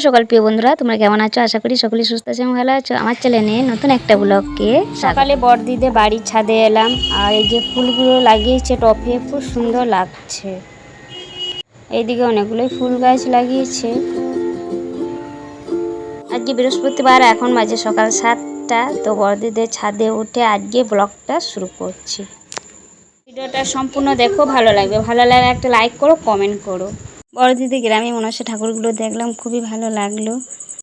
সকাল প্রিয় বন্ধুরা, তোমরা কেমন আছো? আশা করি সকলেই সুস্থ আছো এবং ভালো আছো। আমার চ্যানেলে নতুন একটা ব্লগকে সকালে বড়দিদে বাড়ির ছাদে এলাম। আর এই যে ফুলগুলো লাগিয়েছে টপে, খুব সুন্দর লাগছে। এইদিকে অনেকগুলোই ফুল গাছ লাগিয়েছে। আজকে বৃহস্পতিবার, এখন বাজে সকাল 7টা। তো বড়দিদের ছাদে উঠে আজকে ব্লগটা শুরু করছি। ভিডিওটা সম্পূর্ণ দেখো, ভালো লাগবে। ভালো লাগলে একটা লাইক করো, কমেন্ট করো। বড়দিদি গ্রামে মনসা ঠাকুরগুলো দেখলাম, খুবই ভালো লাগলো।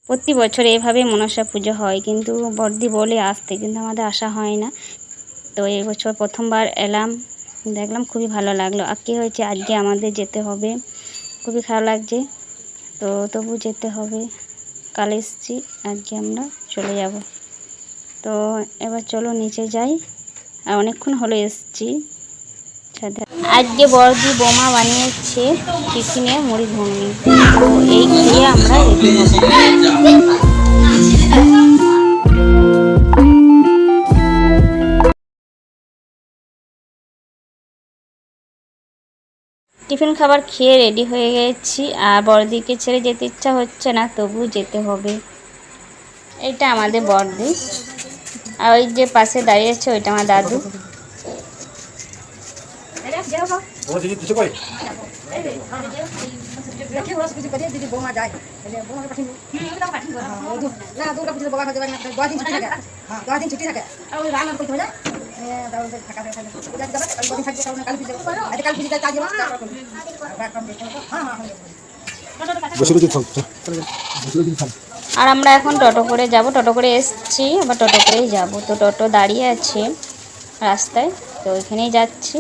প্রতি বছর এভাবে মনসা পুজো হয়, কিন্তু বড়দি বলে আসতে, কিন্তু আমাদের আসা হয় না। তো এই বছর প্রথমবার এলাম, দেখলাম, খুবই ভালো লাগলো। আর কী হয়েছে, আজকে আমাদের যেতে হবে, খুবই খারাপ লাগছে। তো তবু যেতে হবে। কাল এসছি, আজকে আমরা চলে যাব। তো এবার চলো নিচে যাই। আর অনেকক্ষণ হলো এসছি ছাদে। আজকে বড়দি বোমা বানিয়েছে টিফিনে, মুড়ি ঘুগনি। তো এই খেয়ে আমরা রেডি হব। টিফিন খাবার খেয়ে রেডি হয়ে গেছি। আর বড়দিকে ছেড়ে যেতে ইচ্ছা হচ্ছে না, তবু যেতে হবে। এইটা আমাদের বড়দি, আর ওই যে পাশে দাঁড়িয়ে আছে ওইটা আমার দাদু। আর আমরা এখন টোটো করে যাব। টোটো করে এসছি, আবার টোটো করেই যাব। তো টোটো দাঁড়িয়ে আছে রাস্তায়, তো ওইখানেই যাচ্ছি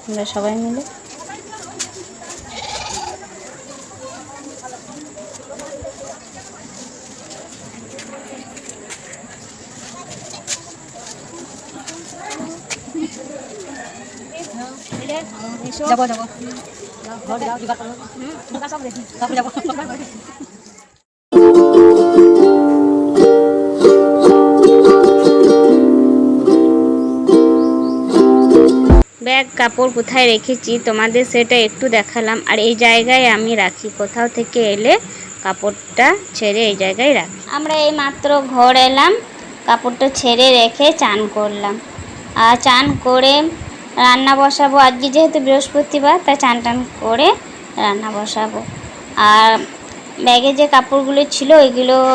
আমরা সবাই মিলে। যাবো যাবো ব্যাগ কাপড় কোথায় রেখেছি তোমাদের সেটা একটু দেখালাম। আর এই জায়গায় আমি রাখি, কোথাও থেকে এলে কাপড়টা ছেড়ে এই জায়গায় রাখি। আমরা এই মাত্র ঘর এলাম, কাপড়টা ছেড়ে রেখে চান করলাম। আর চান করে রান্না বসাবো। আজকে যেহেতু বৃহস্পতিবার, তাই চান টান করে রান্না বসাবো। আর ব্যাগে যে কাপড়গুলো ছিল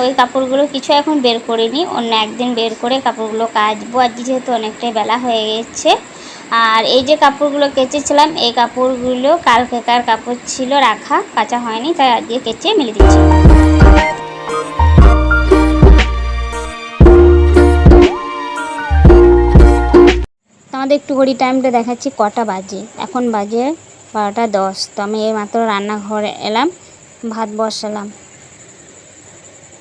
ওই কাপড়গুলো কিছু এখন বের করিনি, অন্য একদিন বের করে কাপড়গুলো কাচবো। আজকে যেহেতু অনেকটাই বেলা হয়ে গেছে। আর এই যে কাপড়গুলো কেচেছিলাম, এই কাপড়গুলো কালকেকার কাপড় ছিল, রাখা, কাচা হয়নি, তাই আজকে কেচে মেলে দিচ্ছি। তোমাদের একটু ঘড়ি টাইমটা দেখাচ্ছি কটা বাজে। এখন বাজে 12টা 10। তো আমি এই মাত্র রান্নাঘরে এলাম, ভাত বসালাম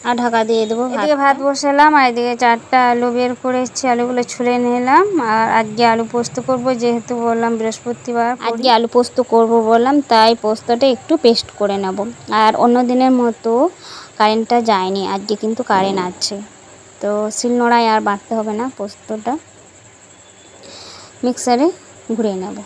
আর ঢাকা দিয়ে দেবো। এদিকে ভাত বসালাম, আর এদিকে 4টা আলু বের করেছি, আলুগুলো ছুলে নিলাম। আর আজকে আলু পোস্ত করব, যেহেতু বললাম বৃহস্পতিবার আজকে আলু পোস্ত করব বললাম, তাই পোস্তটা একটু পেস্ট করে নেব। আর অন্য দিনের মতো কারেন্টটা যায়নি, আজকে কিন্তু কারেন্ট আছে। তো শিলনোড়ায় আর বাটতে হবে না, পোস্তটা মিক্সারে ঘুরিয়ে নেব।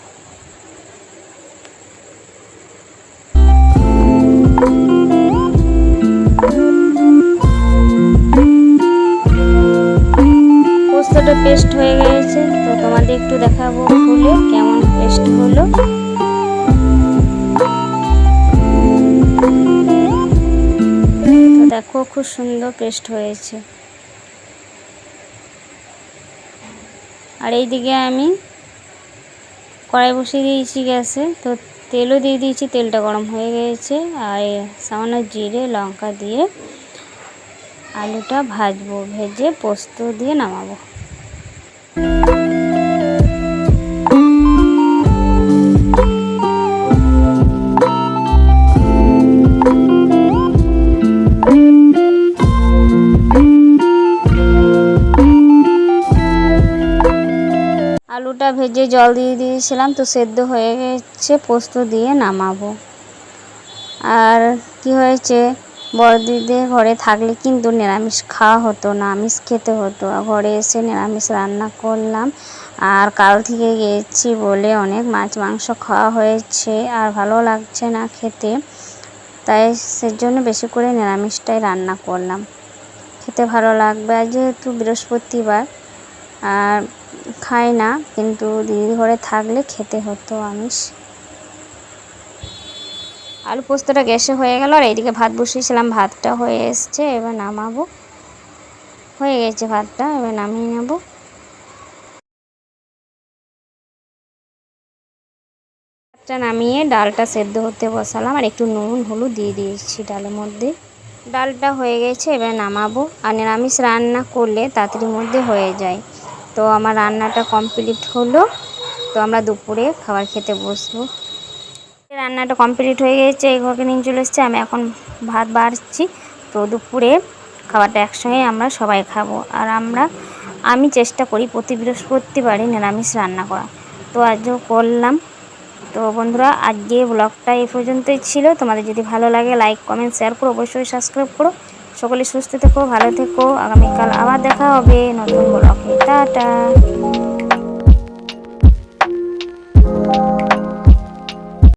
পোস্তটা পেস্ট হয়ে গেছে, তো তোমাদের একটু দেখাবো খুলে কেমন পেস্ট হলো। তো দেখো, খুব সুন্দর পেস্ট হয়েছে। আর এইদিকে আমি কড়াই বসিয়ে দিয়েছি গ্যাসে, তো তেলও দিয়ে দিয়েছি, তেলটা গরম হয়ে গেছে। আর সামান্য জিরে লঙ্কা দিয়ে আলুটা ভাজবো, ভেজে পোস্ত দিয়ে নামাবো। আলুটা ভেজে জল দিয়ে দিয়েছিলাম, তো সেদ্ধ হয়ে গেছে, পোস্ত দিয়ে নামাবো। আর কি হয়েছে, বড়দিদের ঘরে থাকলে কিন্তু নিরামিষ খাওয়া হতো না, আমিষ খেতে হতো। ঘরে এসে নিরামিষ রান্না করলাম। আর কাল থেকে গিয়েছি বলে অনেক মাছ মাংস খাওয়া হয়েছে আর ভালো লাগছে না খেতে, তাই সেজন্য বেশি করে নিরামিষটাই রান্না করলাম। খেতে ভালো লাগবে। আর যেহেতু বৃহস্পতিবার আর খাই না, কিন্তু দিদি ঘরে থাকলে খেতে হতো আমিষ। আলু পোস্তটা গ্যাসে হয়ে গেল আর এইদিকে ভাত বসিয়েছিলাম, ভাতটা হয়ে এসছে, এবার নামাবো। হয়ে গেছে ভাতটা, এবার নামিয়ে নেব। ভাতটা নামিয়ে ডালটা সেদ্ধ হতে বসালাম আর একটু নুন হলুদ দিয়ে দিয়েছি ডালের মধ্যে। ডালটা হয়ে গেছে, এবার নামাবো। আর নিরামিষ রান্না করলে তাড়াতাড়ির মধ্যে হয়ে যায়। তো আমার রান্নাটা কমপ্লিট হলো, তো আমরা দুপুরে খাবার খেতে বসবো। রান্নাটা কমপ্লিট হয়ে গেছে, এই ঘরকে নিয়ে চলে এসেছে, আমি এখন ভাত বাড়ছি। তো দুপুরে খাবারটা একসঙ্গে আমরা সবাই খাবো। আর আমি চেষ্টা করি প্রতি বৃহস্পতিবারই নিরামিষ রান্না করা, তো আজও করলাম। তো বন্ধুরা, আজকে ব্লগটা এই পর্যন্তই ছিল। তোমাদের যদি ভালো লাগে লাইক কমেন্ট শেয়ার করো, অবশ্যই সাবস্ক্রাইব করো। সকলে সুস্থ থেকো, ভালো থেকো। আগামীকাল আবার দেখা হবে নতুন ব্লগে। টাটা।